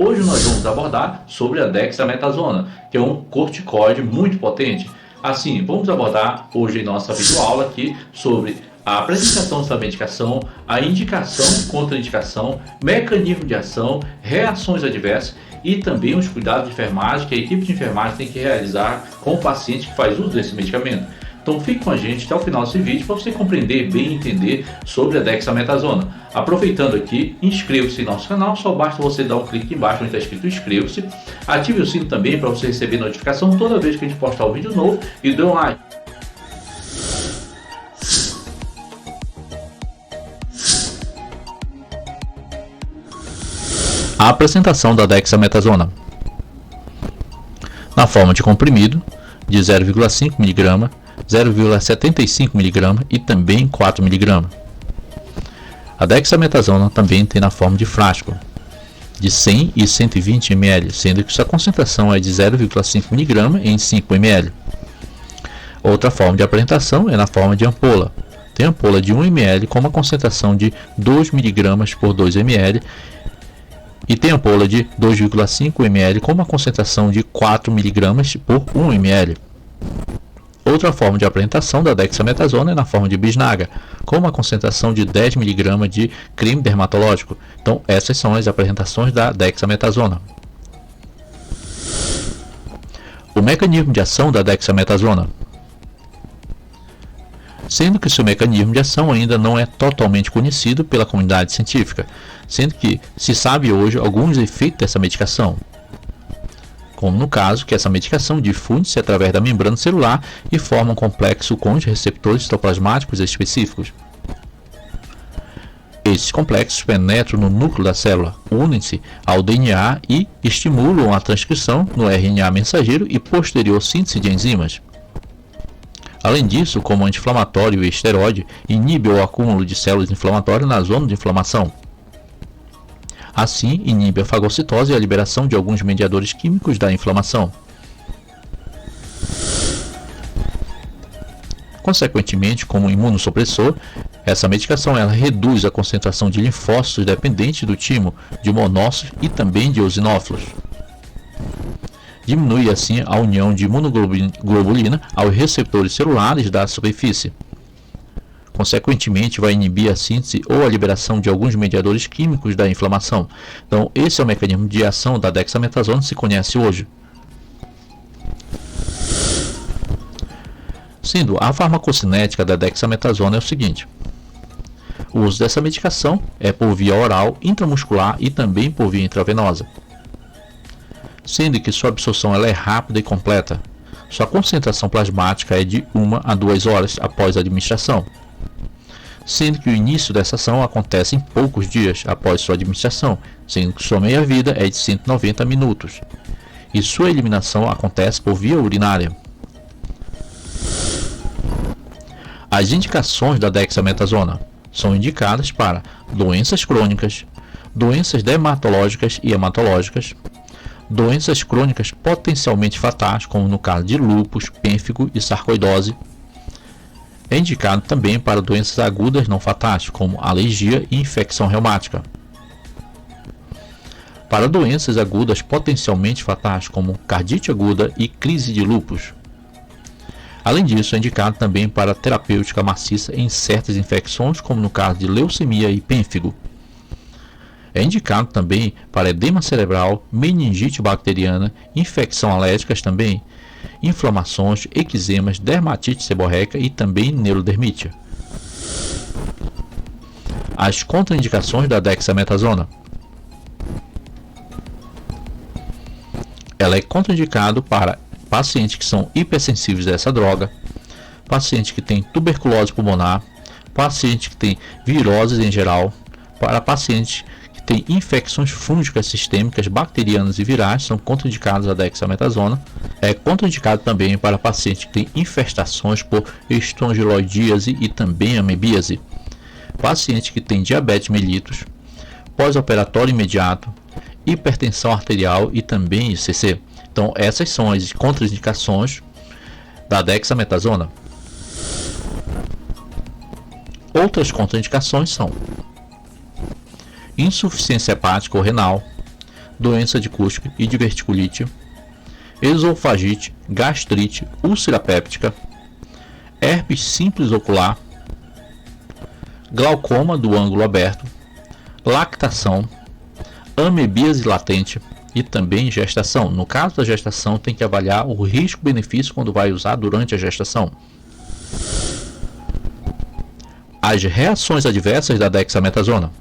Hoje nós vamos abordar sobre a dexametasona, que é um corticoide muito potente. Assim, vamos abordar hoje em nossa videoaula aqui sobre a apresentação dessa medicação, a indicação, contraindicação, mecanismo de ação, reações adversas e também os cuidados de enfermagem que a equipe de enfermagem tem que realizar com o paciente que faz uso desse medicamento. Então fique com a gente até o final desse vídeo para você compreender bem e entender sobre a dexametasona. Aproveitando aqui, inscreva-se no nosso canal, só basta você dar um clique embaixo onde está escrito inscreva-se. Ative o sino também para você receber notificação toda vez que a gente postar um vídeo novo e dê um like. A apresentação da dexametasona na forma de comprimido de 0,5 mg, 0,75 mg e também 4 mg. A dexametasona também tem na forma de frasco de 100 e 120 ml, sendo que sua concentração é de 0,5 mg em 5 ml. Outra forma de apresentação é na forma de ampola. Tem ampola de 1 ml com uma concentração de 2 mg por 2 ml e tem ampola de 2,5 ml com uma concentração de 4 mg por 1 ml. Outra forma de apresentação da dexametasona é na forma de bisnaga, com uma concentração de 10 mg de creme dermatológico. Então, essas são as apresentações da dexametasona. O mecanismo de ação da dexametasona. Sendo que seu mecanismo de ação ainda não é totalmente conhecido pela comunidade científica, sendo que se sabe hoje alguns efeitos dessa medicação, como no caso que essa medicação difunde-se através da membrana celular e forma um complexo com os receptores citoplasmáticos específicos. Esses complexos penetram no núcleo da célula, unem-se ao DNA e estimulam a transcrição no RNA mensageiro e posterior síntese de enzimas. Além disso, como anti-inflamatório e esteroide, inibe o acúmulo de células inflamatórias na zona de inflamação. Assim, inibe a fagocitose e a liberação de alguns mediadores químicos da inflamação. Consequentemente, como imunossupressor, essa medicação ela reduz a concentração de linfócitos dependentes do timo, de monócitos e também de eosinófilos. Diminui assim a união de imunoglobulina aos receptores celulares da superfície. Consequentemente, vai inibir a síntese ou a liberação de alguns mediadores químicos da inflamação. Então, esse é o mecanismo de ação da dexametasona que se conhece hoje. Sendo a farmacocinética da dexametasona é o seguinte: o uso dessa medicação é por via oral, intramuscular e também por via intravenosa. Sendo que sua absorção ela é rápida e completa. Sua concentração plasmática é de 1 a 2 horas após a administração, sendo que o início dessa ação acontece em poucos dias após sua administração, sendo que sua meia-vida é de 190 minutos, e sua eliminação acontece por via urinária. As indicações da dexametasona são indicadas para doenças crônicas, doenças dermatológicas e hematológicas, doenças crônicas potencialmente fatais, como no caso de lúpus, pênfigo e sarcoidose. É indicado também para doenças agudas não fatais, como alergia e infecção reumática. Para doenças agudas potencialmente fatais, como cardite aguda e crise de lúpus. Além disso, é indicado também para terapêutica maciça em certas infecções, como no caso de leucemia e pênfigo. É indicado também para edema cerebral, meningite bacteriana, infecção alérgicas também, inflamações, eczemas, dermatite seborreica e também neurodermite. As contraindicações da dexametasona. Ela é contraindicado para pacientes que são hipersensíveis a essa droga, pacientes que têm tuberculose pulmonar, pacientes que têm viroses em geral, para pacientes tem infecções fúngicas sistêmicas, bacterianas e virais, são contraindicados a dexametasona. É contraindicado também para pacientes que têm infestações por estrongiloidíase e também amebíase, pacientes que têm diabetes mellitus, pós-operatório imediato, hipertensão arterial e também ICC. Então, essas são as contraindicações da dexametasona. Outras contraindicações são insuficiência hepática ou renal, doença de Cushing e diverticulite, esofagite, gastrite, úlcera péptica, herpes simples ocular, glaucoma do ângulo aberto, lactação, amebíase latente e também gestação. No caso da gestação, tem que avaliar o risco-benefício quando vai usar durante a gestação. As reações adversas da dexametasona.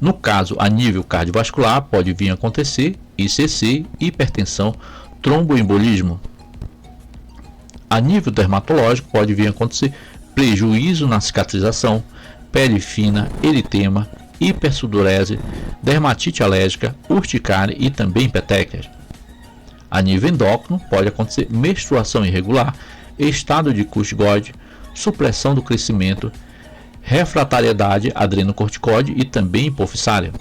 No caso a nível cardiovascular, pode vir a acontecer ICC, hipertensão, tromboembolismo. A nível dermatológico, pode vir a acontecer prejuízo na cicatrização, pele fina, eritema, hipersudorese, dermatite alérgica, urticária e também petequias. A nível endócrino, pode acontecer menstruação irregular, estado de Cushing, supressão do crescimento, refratariedade adrenocorticoide e também hipofissária.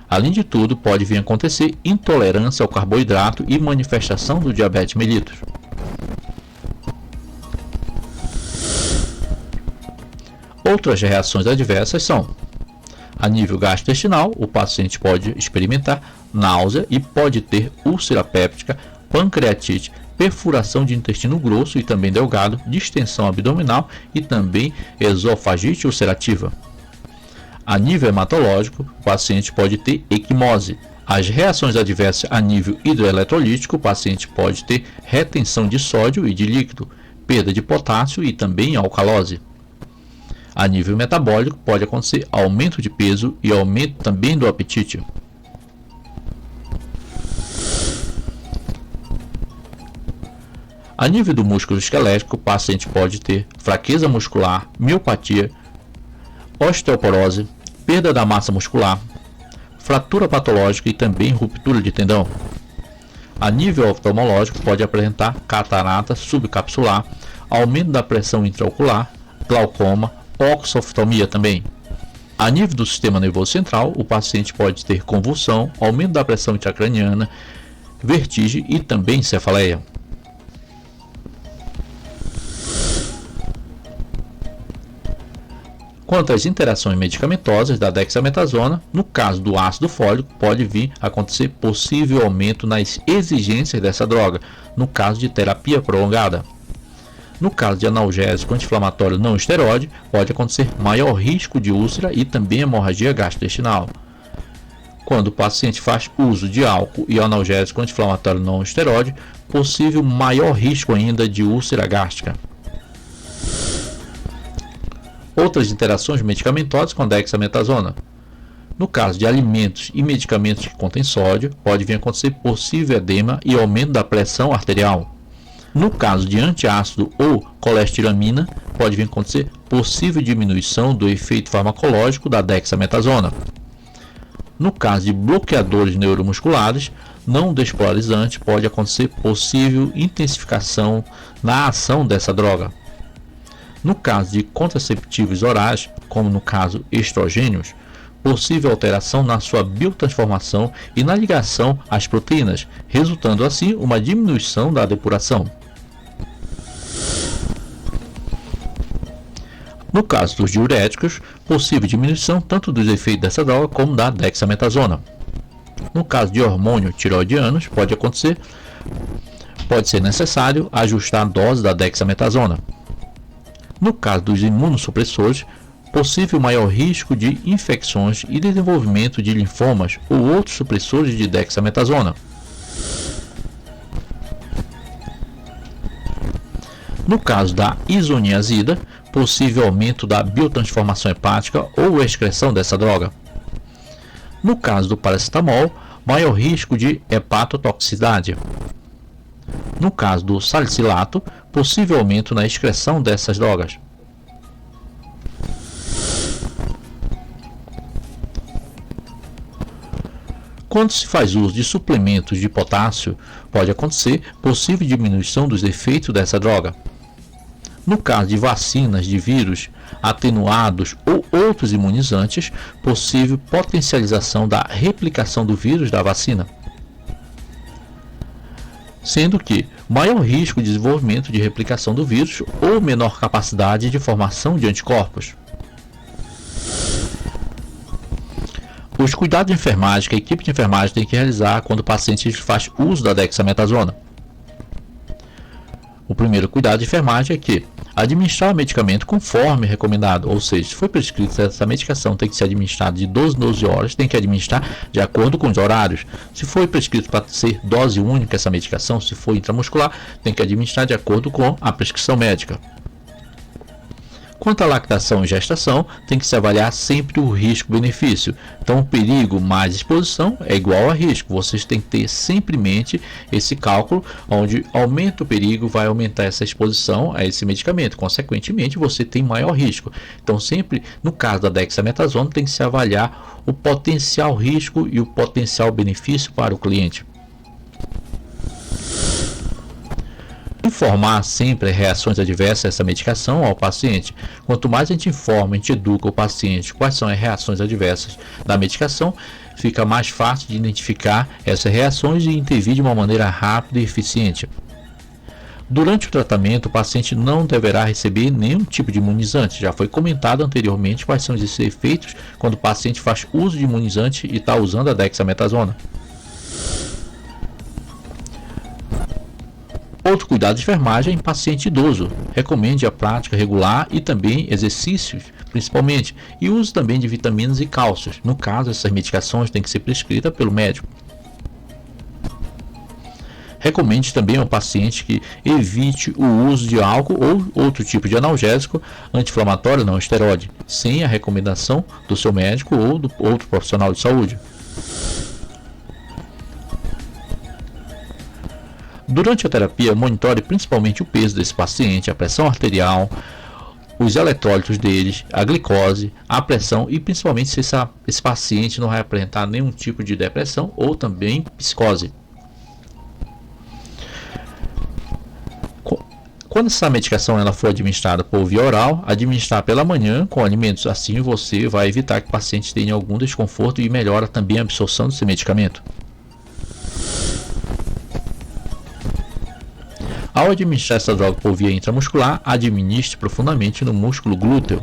Além de tudo, pode vir a acontecer intolerância ao carboidrato e manifestação do diabetes mellitus. Outras reações adversas são: a nível gastrointestinal, o paciente pode experimentar náusea e pode ter úlcera péptica, pancreatite, perfuração de intestino grosso e também delgado, distensão abdominal e também esofagite ulcerativa. A nível hematológico, o paciente pode ter equimose. As reações adversas a nível hidroeletrolítico, o paciente pode ter retenção de sódio e de líquido, perda de potássio e também alcalose. A nível metabólico, pode acontecer aumento de peso e aumento também do apetite. A nível do músculo esquelético, o paciente pode ter fraqueza muscular, miopatia, osteoporose, perda da massa muscular, fratura patológica e também ruptura de tendão. A nível oftalmológico, pode apresentar catarata subcapsular, aumento da pressão intraocular, glaucoma, oxoftalmia também. A nível do sistema nervoso central, o paciente pode ter convulsão, aumento da pressão intracraniana, vertigem e também cefaleia. Quanto às interações medicamentosas da dexametasona, no caso do ácido fólico, pode vir a acontecer possível aumento nas exigências dessa droga, no caso de terapia prolongada. No caso de analgésico anti-inflamatório não esteroide, pode acontecer maior risco de úlcera e também hemorragia gastrointestinal. Quando o paciente faz uso de álcool e analgésico anti-inflamatório não esteroide, possível maior risco ainda de úlcera gástrica. Outras interações medicamentosas com a dexametasona. No caso de alimentos e medicamentos que contêm sódio, pode vir a acontecer possível edema e aumento da pressão arterial. No caso de antiácido ou colestiramina, pode vir a acontecer possível diminuição do efeito farmacológico da dexametasona. No caso de bloqueadores neuromusculares não despolarizantes, pode acontecer possível intensificação na ação dessa droga. No caso de contraceptivos orais, como no caso estrogênios, possível alteração na sua biotransformação e na ligação às proteínas, resultando assim uma diminuição da depuração. No caso dos diuréticos, possível diminuição tanto dos efeitos dessa droga como da dexametasona. No caso de hormônio tiroidianos, pode ser necessário ajustar a dose da dexametasona. No caso dos imunossupressores, possível maior risco de infecções e desenvolvimento de linfomas ou outros supressores de dexametasona. No caso da isoniazida, possível aumento da biotransformação hepática ou excreção dessa droga. No caso do paracetamol, maior risco de hepatotoxicidade. No caso do salicilato, possível aumento na excreção dessas drogas. Quando se faz uso de suplementos de potássio, pode acontecer possível diminuição dos efeitos dessa droga. No caso de vacinas de vírus atenuados ou outros imunizantes, possível potencialização da replicação do vírus da vacina. Sendo que maior risco de desenvolvimento de replicação do vírus ou menor capacidade de formação de anticorpos. Os cuidados de enfermagem que a equipe de enfermagem tem que realizar quando o paciente faz uso da dexametasona. O primeiro cuidado de enfermagem é que administrar o medicamento conforme recomendado, ou seja, se foi prescrito essa medicação tem que ser administrada de 12 em 12 horas, tem que administrar de acordo com os horários. Se foi prescrito para ser dose única essa medicação, se for intramuscular, tem que administrar de acordo com a prescrição médica. Quanto à lactação e gestação, tem que se avaliar sempre o risco-benefício. Então, o perigo mais exposição é igual a risco. Vocês têm que ter sempre em mente esse cálculo, onde aumenta o perigo, vai aumentar essa exposição a esse medicamento. Consequentemente, você tem maior risco. Então, sempre, no caso da dexametasona, tem que se avaliar o potencial risco e o potencial benefício para o cliente. Informar sempre as reações adversas a essa medicação ao paciente. Quanto mais a gente informa, a gente educa o paciente quais são as reações adversas da medicação, fica mais fácil de identificar essas reações e intervir de uma maneira rápida e eficiente. Durante o tratamento, o paciente não deverá receber nenhum tipo de imunizante. Já foi comentado anteriormente quais são esses efeitos quando o paciente faz uso de imunizante e está usando a dexametasona. Outro cuidado de enfermagem em paciente idoso. Recomende a prática regular e também exercícios, principalmente, e uso também de vitaminas e cálcios. No caso, essas medicações têm que ser prescritas pelo médico. Recomende também ao paciente que evite o uso de álcool ou outro tipo de analgésico anti-inflamatório não esteroide, sem a recomendação do seu médico ou do outro profissional de saúde. Durante a terapia, monitore principalmente o peso desse paciente, a pressão arterial, os eletrólitos deles, a glicose, a pressão e principalmente se esse paciente não vai apresentar nenhum tipo de depressão ou também psicose. Quando essa medicação ela for administrada por via oral, administrar pela manhã com alimentos, assim você vai evitar que o paciente tenha algum desconforto e melhora também a absorção desse medicamento. Ao administrar essa droga por via intramuscular, administre profundamente no músculo glúteo,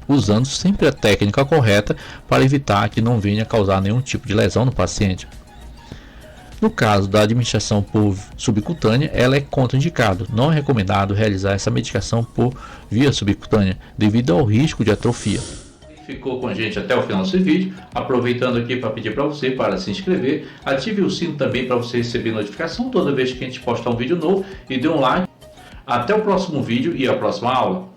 usando sempre a técnica correta para evitar que não venha causar nenhum tipo de lesão no paciente. No caso da administração por subcutânea, ela é contraindicado. Não é recomendado realizar essa medicação por via subcutânea, devido ao risco de atrofia. Ficou com a gente até o final desse vídeo, aproveitando aqui para pedir para você para se inscrever, ative o sino também para você receber notificação toda vez que a gente postar um vídeo novo e dê um like. Até o próximo vídeo e a próxima aula.